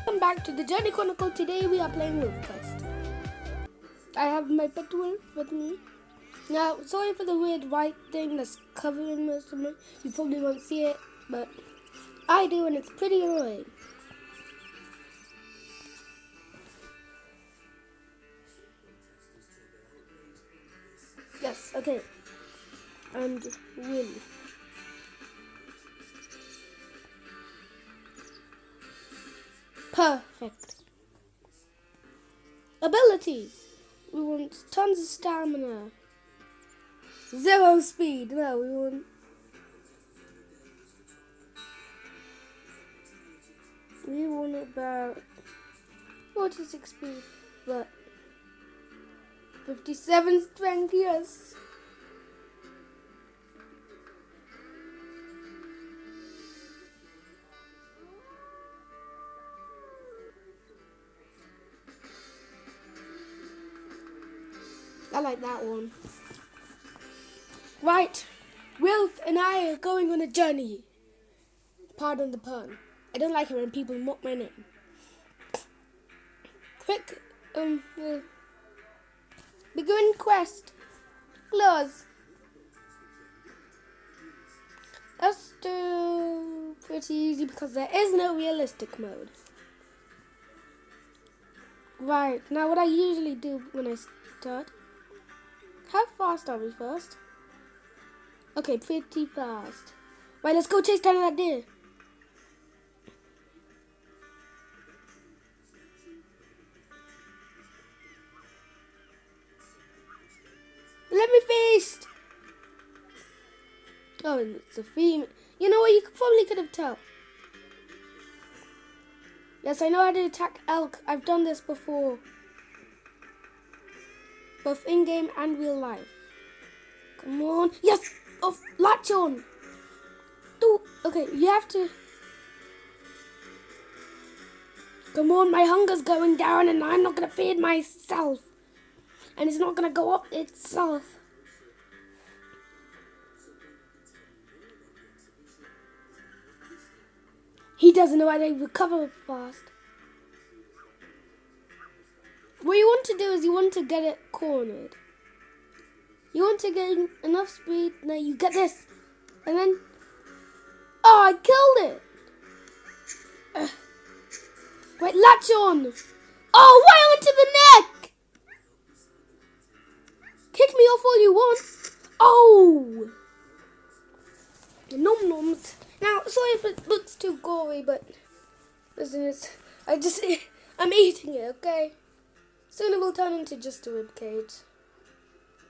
Welcome back to the Journey Chronicle. Today we are playing Wolf Quest. I have my pet wolf with me. Now, sorry for the weird white thing that's covering most of me. You probably won't see it, but I do, and it's pretty annoying. Yes, okay. And wolf. Perfect. Abilities. We want tons of stamina. 0 speed. No, we want about 46 speed, but 57 strength, yes. I like that one. Right, Wilf and I are going on a journey. Pardon the pun. I don't like it when people mock my name. Quick, begin quest. Close. Let's do pretty easy because there is no realistic mode. Right, now what I usually do when I start. How fast are we first? Okay, pretty fast. Right, let's go chase down that deer. Let me feast! Oh, and it's a female. You know what? You probably could have told. Yes, I know how to attack elk. I've done this before. Both in-game and real life. Come on. Yes! Oh, latch on! Okay, you have to... Come on, my hunger's going down and I'm not going to feed myself. And it's not going to go up itself. He doesn't know how to recover fast. What you want to do is you want to get it cornered. You want to get enough speed. Now you get this. And then... Oh, I killed it. Wait, latch on. Oh, right onto the neck. Kick me off all you want. Oh. Nom noms. Now, sorry if it looks too gory, but listen, I'm eating it, okay? Soon it will turn into just a rib cage.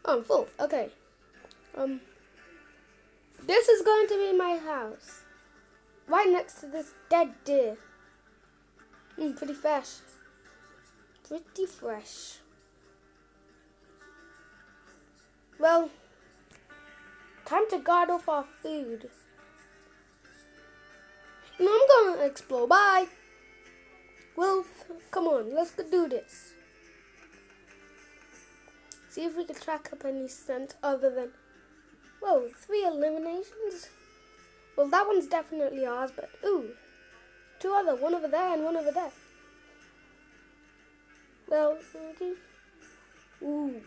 Oh, I'm full. Okay. This is going to be my house. Right next to this dead deer. Pretty fresh. Pretty fresh. Well, time to guard off our food. I'm going to explore. Bye. Wolf, come on. Let's go do this. See if we can track up any scent other than... Whoa, 3 eliminations? Well, that one's definitely ours, but... Ooh, 2 other. One over there and one over there. Well, okay. Ooh,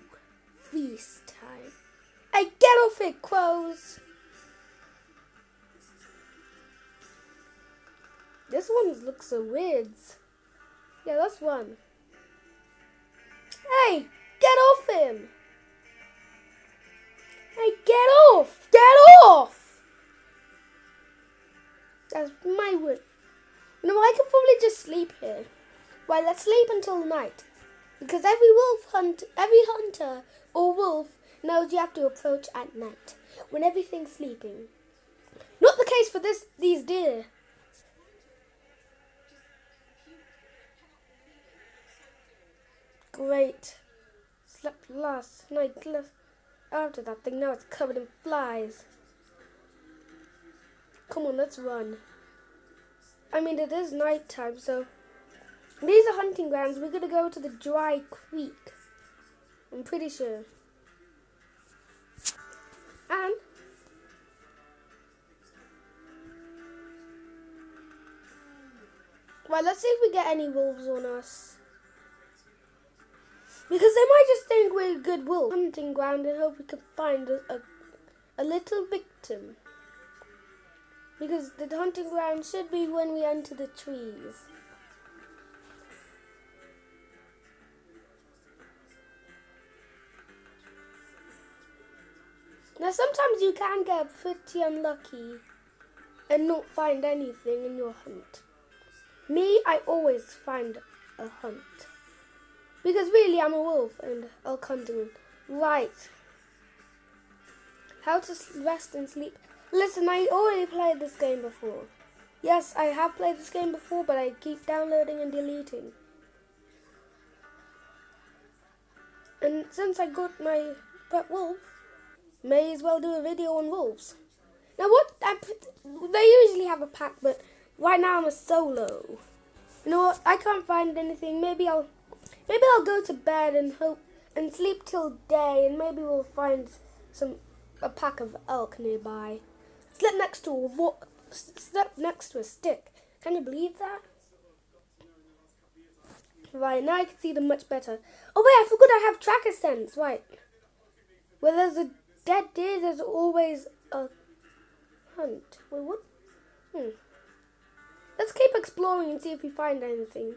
feast time. Hey, get off it, crows! This one looks so weird. Yeah, that's one. Hey, get off him! Hey, get off! Get off! That's my word. You know, I could probably just sleep here. Well, let's sleep until night. Because every hunter or wolf knows you have to approach at night. When everything's sleeping. Not the case for these deer. Great. Slept last night after that thing. Now it's covered in flies. Come on, let's run. I mean, it is night time, so... These are hunting grounds. We're going to go to the dry creek. I'm pretty sure. And... Well, let's see if we get any wolves on us. Because they might just think we're a good wolf. Hunting ground and hope we can find a little victim. Because the hunting ground should be when we enter the trees. Now sometimes you can get pretty unlucky and not find anything in your hunt. Me, I always find a hunt. Because really I'm a wolf and elk hunting. Right. How to rest and sleep. Listen, I already played this game before. Yes, I have played this game before, but I keep downloading and deleting. And since I got my pet wolf, may as well do a video on wolves. Now they usually have a pack, but right now I'm a solo. You know what? I can't find anything. Maybe I'll go to bed and hope and sleep till day, and maybe we'll find a pack of elk nearby. Slept next to a stick. Can you believe that? Right, now I can see them much better. Oh wait, I forgot I have tracker sense. Right. Where there's a dead deer, there's always a hunt. Wait, what? Let's keep exploring and see if we find anything.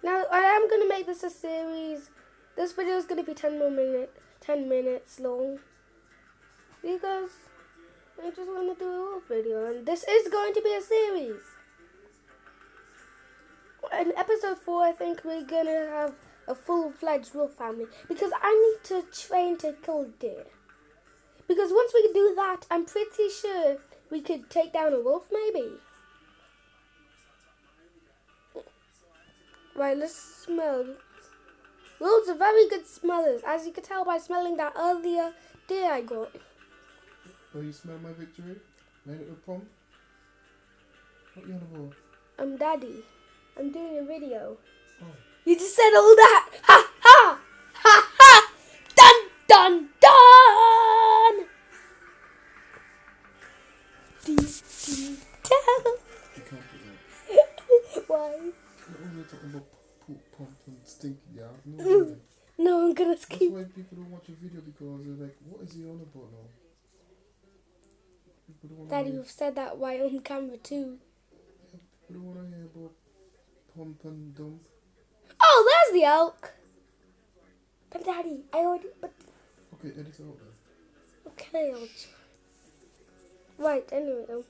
Now, I am going to make this a series. This video is going to be 10 minutes long. Because I just want to do a wolf video. And this is going to be a series. In episode 4, I think we're going to have a full-fledged wolf family. Because I need to train to kill deer. Because once we can do that, I'm pretty sure we could take down a wolf, maybe. Right, let's smell. Wolves are very good smellers, as you can tell by smelling that earlier deer I got. Oh, you smell my victory? My little pump? What you on about? Daddy. I'm doing a video. Oh. You just said all that! Ha ha! Ha ha! Dun dun dun! Dee, dee, dun. You can't do that. Why? We're talking about poop, pump and stinky, yeah? No, no, I'm gonna skip. That's why people don't watch your video, because they're like, what is he on about now? Daddy, you've said that right on camera too. Yeah, people don't want to hear about pump and dump. Oh, there's the elk. But Daddy, I already... Okay, edit it out then. Okay, I'll... Right, anyway.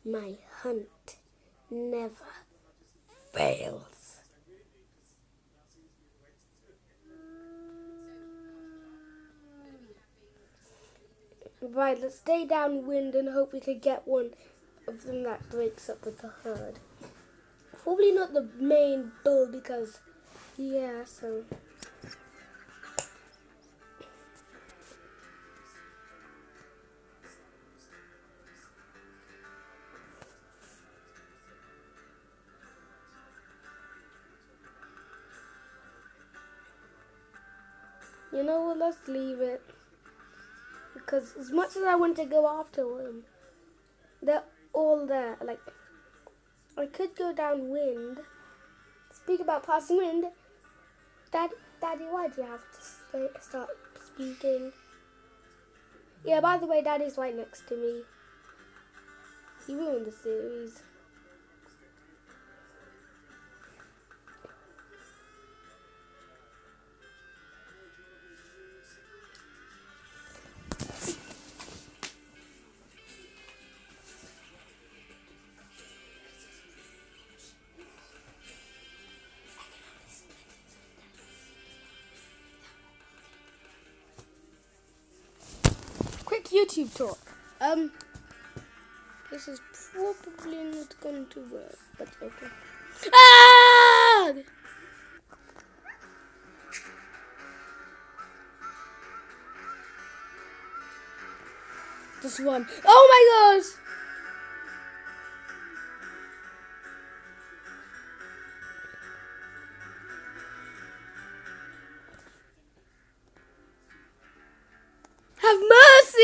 My hunt never fails. Right, let's stay downwind and hope we could get one of them that breaks up with the herd. Probably not the main bull because, yeah, so... You know what, let's leave it. Because as much as I want to go after them, they're all there. Like, I could go downwind. Speak about passing wind. Daddy, why do you have to start speaking? Yeah, by the way, Daddy's right next to me. He ruined the series. Quick YouTube talk. This is probably not going to work, but okay. Ah! Just one. Oh my gosh! Have mercy!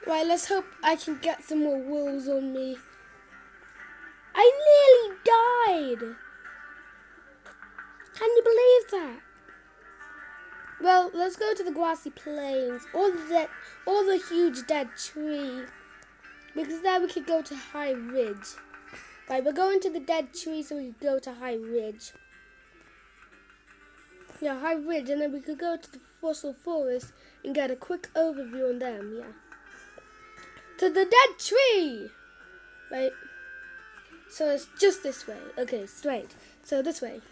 Right, let's hope I can get some more wolves on me. I nearly died. Can you believe that? Well, let's go to the grassy plains or the huge dead tree, because there we could go to High Ridge. Right, we're going to the dead tree so we could go to High Ridge. Yeah, High Ridge, and then we could go to the fossil forest and get a quick overview on them, yeah. To the dead tree! Right, so it's just this way. Okay, straight. So this way.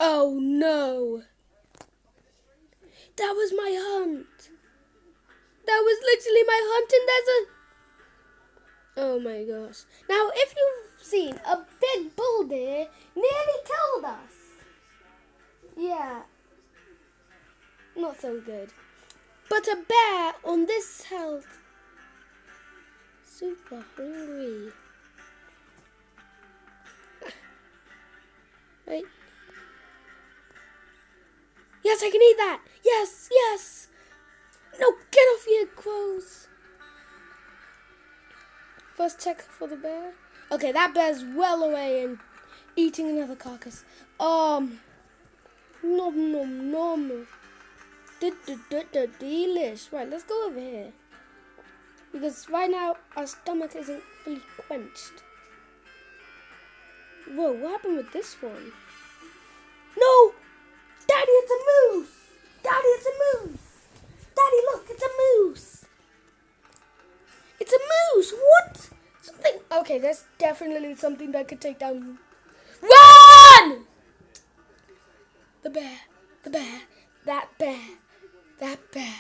Oh no! That was my hunt! That was literally my hunt, and there's a... Oh my gosh. Now, if you've seen, a big bull deer nearly killed us. Yeah. Not so good. But a bear on this health. Super hungry. Right. Yes, I can eat that. Yes, yes. No, get off here, crows. First check for the bear. Okay, that bear's well away and eating another carcass. Nom nom nom. Delish. Right, let's go over here. Because right now our stomach isn't fully quenched. Whoa, what happened with this one? No! Daddy, it's a moose! Daddy, it's a moose! Daddy, look, it's a moose! It's a moose! What? Something... Okay, that's definitely something that could take down... Run! The bear. The bear. That bear. That bear.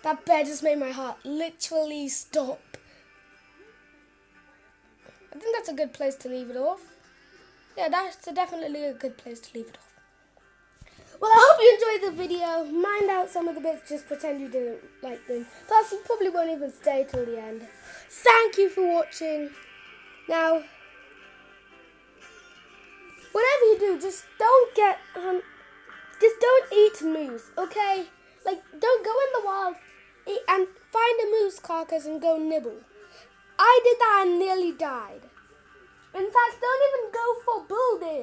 That bear just made my heart literally stop. I think that's a good place to leave it off. Yeah, that's definitely a good place to leave it off. Well, I hope you enjoyed the video. Mind out some of the bits, just pretend you didn't like them. Plus, you probably won't even stay till the end. Thank you for watching. Now, whatever you do, just don't get... just don't eat moose, okay? Like, don't go in the wild and find a moose carcass and go nibble. I did that and nearly died. In fact, don't even go for bull deer.